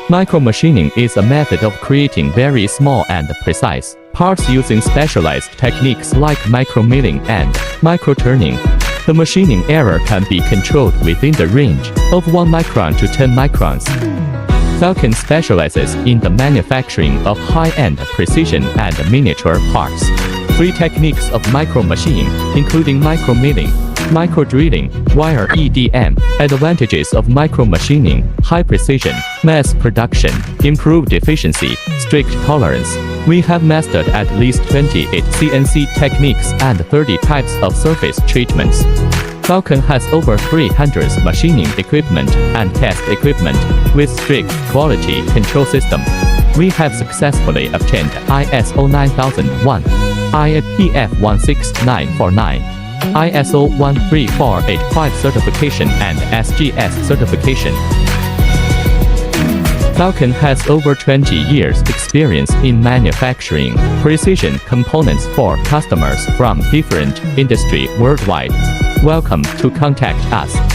Micromachining is a method of creating very small and precise parts using specialized techniques like micromilling and microturning. The machining error can be controlled within the range of 1 micron to 10 microns. Falcon specializes in the manufacturing of high-end precision and miniature parts. 3 techniques of micromachining, including micromilling, microdrilling, wire EDM, advantages of micromachining, high precision, mass production, improved efficiency, strict tolerance. We have mastered at least 28 CNC techniques and 30 types of surface treatments. Falcon has over 300 machining equipment and test equipment with strict quality control system. We have successfully obtained ISO 9001, IATF 16949, ISO 13485 certification and SGS certification. Falcon has over 20 years experience in manufacturing precision components for customers from different industries worldwide. Welcome to contact us.